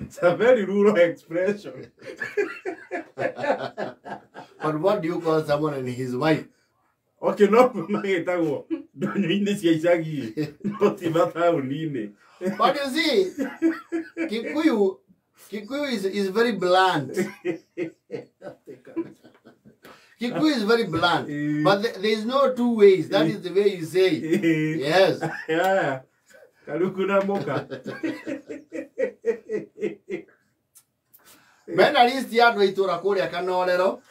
It's a very rural expression. But what do you call someone and his wife? Okay, no, magetago. Donyo ine cia icagi. Totimata unine. But you see, Kikuyu is very blunt. Kikuyu is very blunt. But there is no two ways. That is the way you say it. Yes. Yeah. Karukuna moka. Mena listi ya ndoo ituura kuria kanorero.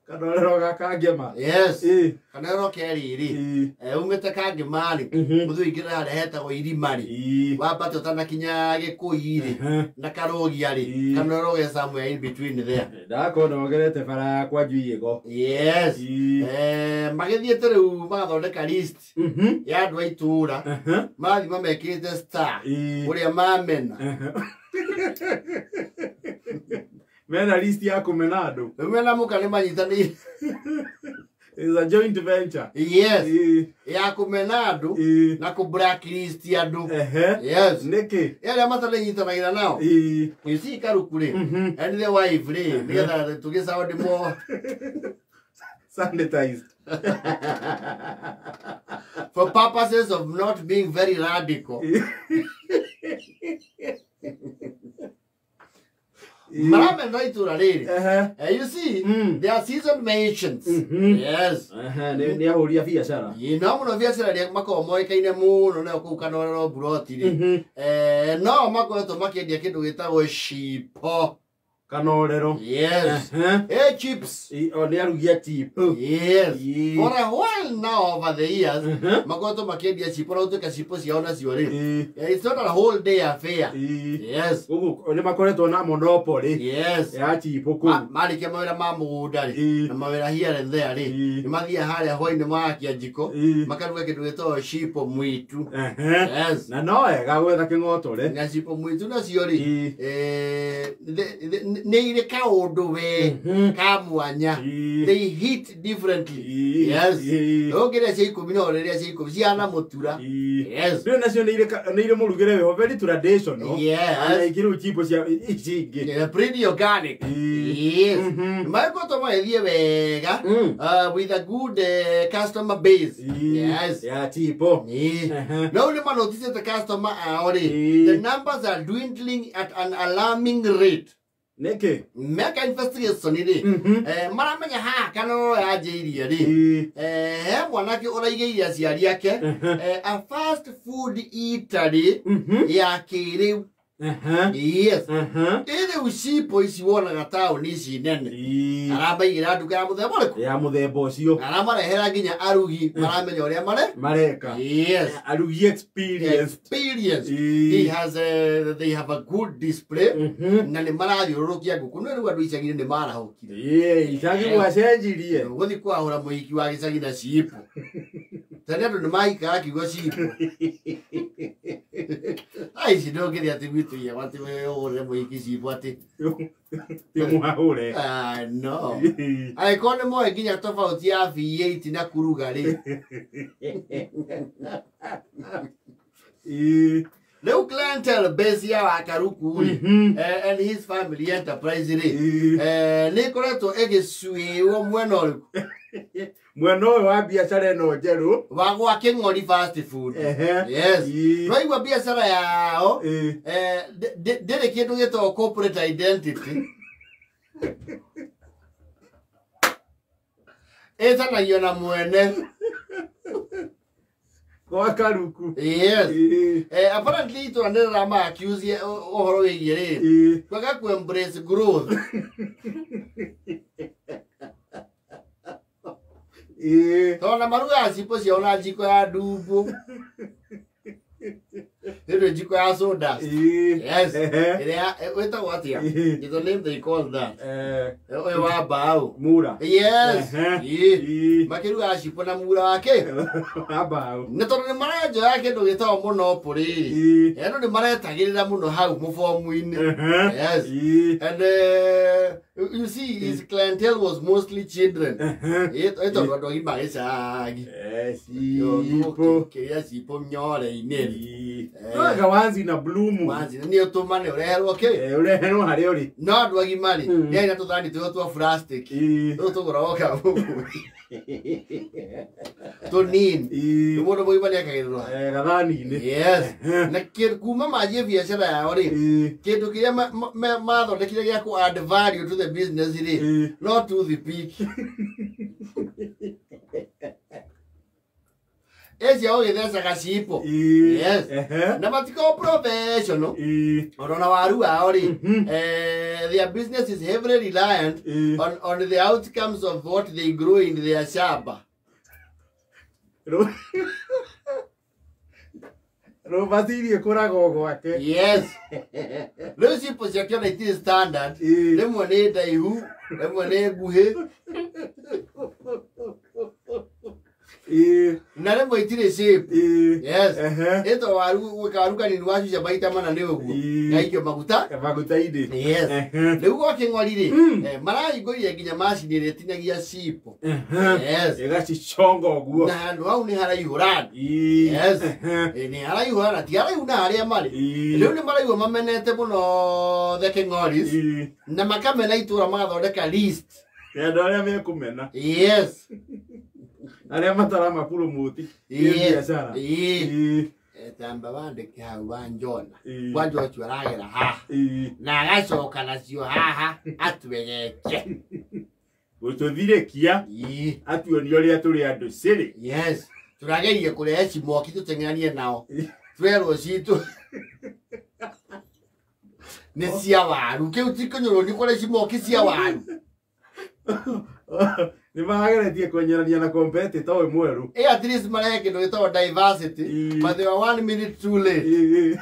Kanorero gakangema. Yes. Kanorero keriri. Umete kangemari. Muthu ingira hare hetagwo irimari. Wambate utanakinya gikuiri na karogiari. Kanorero ge somewhere in between there. Ndakona ogerete bara yakwa njuigo. Yes. Magithiete riu magathondeka list ya ndoo ituura. Mathi mamekirite star. Uria mamena. Mena list ya kumena andu. Mena muka ni manyitanire. It's a joint venture. Yes. Ya kumena andu na ku blacklist andu. Yes. Niki. Yale matale nyitanagira nao. You see Karukure and the wife re. Nigetha tuge sound more sanitized. For purposes of not being very radical. Marame ndoo ituura riri. You see, there are seasoned mentions. Yes. Ni ahuria biashara. No muno biashara ria makoo moikaine muno na kuu Kanorero buroti ri. No makoretwo makiendia kindu gitagwo Chipo. Kanorero. Yes. Chips. Ni arugia Chipo. Yes. For a while now over the years, makoretwo makiendia Chipo na utuika Chipo ciao nacio ri. It's not a whole day affair. Yes. Ni makoretwo na monopoly. Yes. Ya Chipo ku. Marikia mawira ma mugunda ri. Na mawira here and there ri. Ni mathia haria hoi-ini makia njiko. Makaruga kindu gitagwo Chipo mwitu. Yes. Na no wega gwetha king'otore. Na Chipo mwitu nacio ri. Neire kaundu we ka mwanya. They hit differently. Yes. Ogere cia 10 no riria cia 10 ciana mutura. Yes. Ndio nacio neire murugire we very traditional. Yes. Ikiru Chipo cia icingi. Pretty organic. Yes. Maikoto maethie wega with a good customer base. Yes. Ya Chipo. Now ni manotice the customer aori. The numbers are dwindling at an alarming rate. Niki. Meka investigation ri. Maramenya ha Kanorero yajirie ri. He mwanake uraigeire aciari ake. A fast food eatery ya kiriu. Yes. Ere Chipo ici wonaga tauni ici nene. Arabaigĩra nduka ya muthemba ũrĩkũ? Ya muthemba ũcio. Aramarehera nginya arugi maramenya ũrĩa mareka. Yes. Arugi experience. They have a good display. Na nĩ marathiũrũrũkia ngũkũ. No rĩu andũ icagi-inĩ nĩ marahũkire. Icagi gwacenjirie. Gũthiĩ kwahũra mũhiki wa gĩcagi na Chipo. Tani andũ nĩ maikara kiugo Chipo. Aici ndũngĩrĩ atĩ gwitũ ye atĩ we ũhũre mũhiki Chipo atĩ. Timũhahũre. No. Angĩkorwo nĩ moĩ nginya tofauti ya V8 na kuruga rĩ. Rĩu clientele base ya wa Karuku and his family enterprise rĩ nĩ ĩkoretwo ĩgĩcuĩrwo mwena ũrĩkũ? Mwena ũyũ wa biacara ĩno njerũ wa gwa King'ori fast food. Yes. Waigua biacara yao ndĩrĩ kĩndũ gĩtagwo corporate identity. Ĩtanagio na mwene kwa Karuku. Yes. Apparently itũra nĩ rĩrama accuse ũhoro wĩgiĩ rĩrĩ kwaga ku embrace growth. Tona maruga Chipo ciao na njiko ya ndumbu. Ito jiko ya soda. Yes. Wait what here? It's the name they call that. Oyo wa bao. Mura. Yes. Makiru ya Chipo na mura wake. Abao. Neto ni mara jo yake ndo gitawa muno puri. Eno ni mara tagirira muno hau mufomu-ini. Yes. And you see his clientele was mostly children. Ito ndo gima isagi. Chipo. Kiria Chipo mnyore ineri. Wanzi na blumu. Wanzi ni otomane urehero okay. Urehero hari ori. No ndwagi mari. Ni na tuthani tuwa plastic. Tugura oka. Tonin. Tumono boy bali akagirwa. Gathani ni. Yes. Na kuma maji biashara yao ri. Kindu kiria mathondekire gya ku add value to the business ri. Not to the peak. Ezi yao githesa Chipo. Yes. Na matiko professional. Orona waru yao ri. Their business is heavily reliant on the outcomes of what they grow in their shamba. Robatirie kurago gwake. Yes. Leo Chipo ciakio na iti standard. Lemwe ni ndaihu, lemwe ni nguhi. Na lemwe itire shape. Yes. Eto waru wikaruka ni wacu maita mana ni uguo. Gaikio maguta. Maguta ide. Yes. Leo kwa kingorire. Mara igorire nginya machine ire tinagia Chipo. Yes. Egaci chongo guo. Na ndo au ni haraihura. Yes. Ni haraihura ti haraihura haria mari. Leo ni maraihu mamenete muno the kingoris. Na makamena itura magathondeka list. Ya ndore me kumena. Yes. Aria matara makuru muti. Biashara. Tamba bandike hau banjona. Kwanza watu aragera ha. Na agacoka nacio haha atwegeke. Gututhire kia. Atuonio ria turi andu ciri. Yes. Turagerie kurehe cimoki tuteng'anie nao. Twerwo citu. Ni cia waru. Kiu tikonyoro ni kore cimoki cia waru. Ni magageretie kwenyerania na competitor we mweru. At least mara kindu gitawa diversity, but they were 1 minute too late.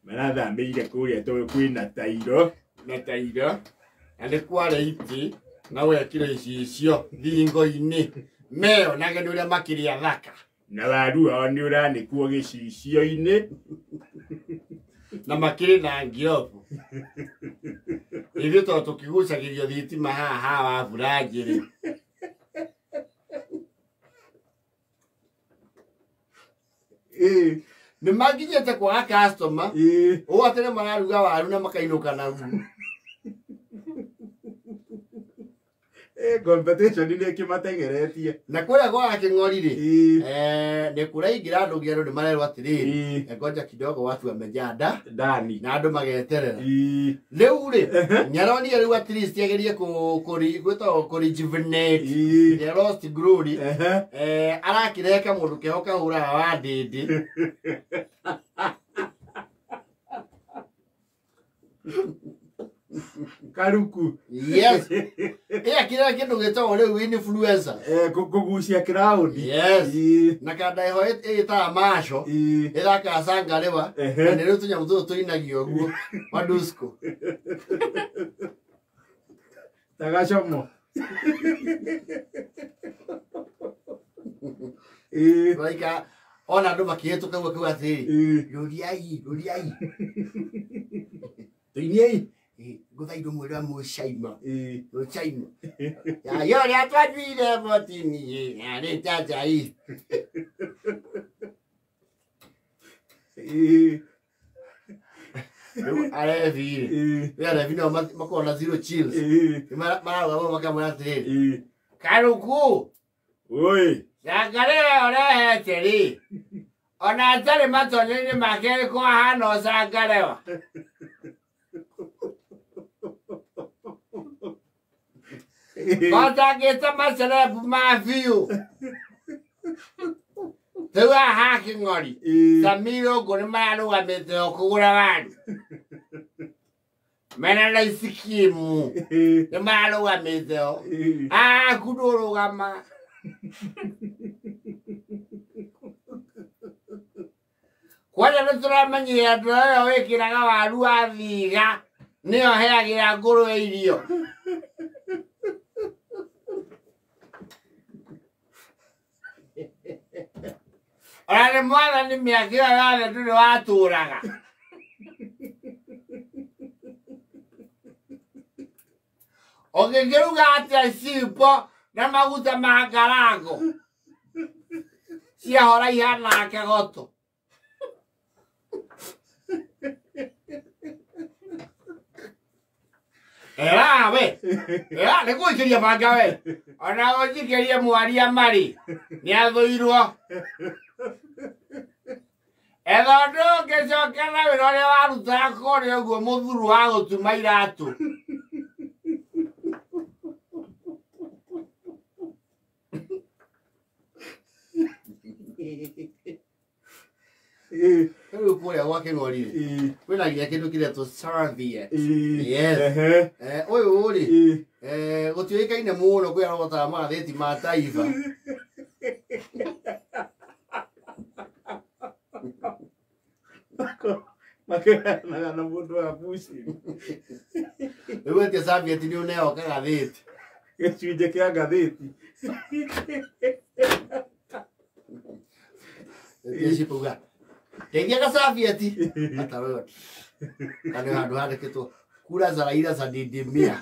Mena thambeire kuria to kwina tairo. Na tairo. Ande kware iti na wekire icio thingo-ini. Meo na gendu ria makiria thaka. Na waru ao ni urani kuo gicicio-ini. Na makiri na ngiofu. Hivyo tukigucagirio thitima haha wa burajiri. Ni maginyete kwa customer. O atene mararuga waru na makainuka na ru. Competition ni kimatengeretie. Na kwera kwa king'orire. Ni kuraigira andu giero ni marerwa atiriri. Ngoja kidogo watu wamejada ndani. Na andu mageterera. Riu ri nyaronia riu at least yagerie ku rejuvenate the lost glory. Arakireka mundu kehoka hura wa ndindi. Karuku. Yes. Kira kindu gitawo riu influencer. Kugucia crowd. Yes. Na kada iho ita masho. Ithaka sanga rewa. Na riu tunyamu tu tuinagio guo. Madusko. Tagachomo. Laika ona andu makihituka guo kiuga atiri. Ruriai. Tuiniei. Guthaindo mwira mushaima. Mushaima. Ya yori atwadwire botini. Na ritaja hii. Arevi. Ya vino makona zero chills. Mara wao makamura atiri. Karuku. Oi. Sangare ore heteri. Ona atari matonini makere kwa hano sangarewa. Kota kita masere mafiu. Tewa haki ngori. Samiro kuni maru wamete okugura wanu. Mena na isikimu. Ni maru wamete o. Kudoro gama. Kwanja nĩtũramenyire andũ ũyũ wĩkĩraga waru wa thiga nĩyo aheagira nguruwe irio. Ona nĩ mwathani mĩaka ĩyo yothe ndũrĩ watũraga. Ũngĩkĩruga atĩa Chipo na maguta ma ngarango ciahora ihana kegoto. Era we, era nĩgũikĩria banga we, ona ũnjikĩrie mwaria mari nĩathũirwo. Ethondũ ũngĩcokera wĩra ũrĩa warutaga kũrĩa ũguo mũthuru wa gũtuma iratũ. Rĩu kũrĩa gwake ng'ori-rĩ kwĩna nginya kĩndũ kĩretwo serviette. Yes. Ũyũ-rĩ gũtiũĩkaine mũno kwĩ arogotaga magathĩti ma Taifa. Makĩhanaga na mũndũ wa buci. Rĩu etia serviette nĩ ũneo kagathĩti. Gĩcunjĩ kĩa ngathĩti. Chipo uga. Teithia ka serviette. Hata wewe. Kani handũ handĩkĩtwo kura za Raila za didimia.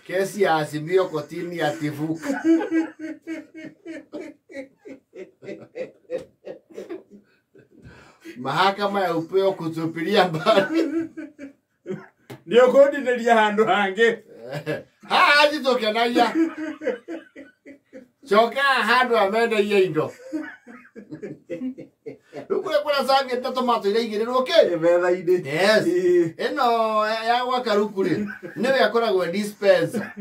Kesi ya Azimio kotini yativuka. Mahakama ya upeo kutupilia mbali. Ndio kũndinĩria handũ hangĩ. Haha njitũkenagia. Coka handũ amendeie indo. Rĩu kũrĩa kwĩna serviette tomato iria igĩrĩrwo kĩ? Metha-inĩ. Yes. Ĩno ya gwa Karuku-rĩ nĩwe akoragwo dispenser.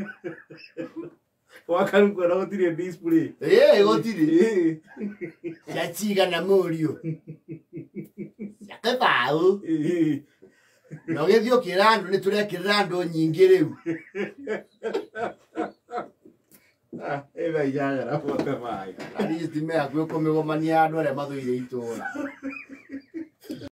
Gwa Karuku ona gũtirĩ display. Gũtirĩ. Ciacigana mũriũ. Ciakĩbaũ. Na ũgĩthiĩ ũkĩra andũ nĩtũrekĩrĩra andũ nyingĩ rĩu. Ĩna inyanya na bote maĩ. At least me hakuhĩ kũmĩgomania andũ arĩa mathũire itũũra.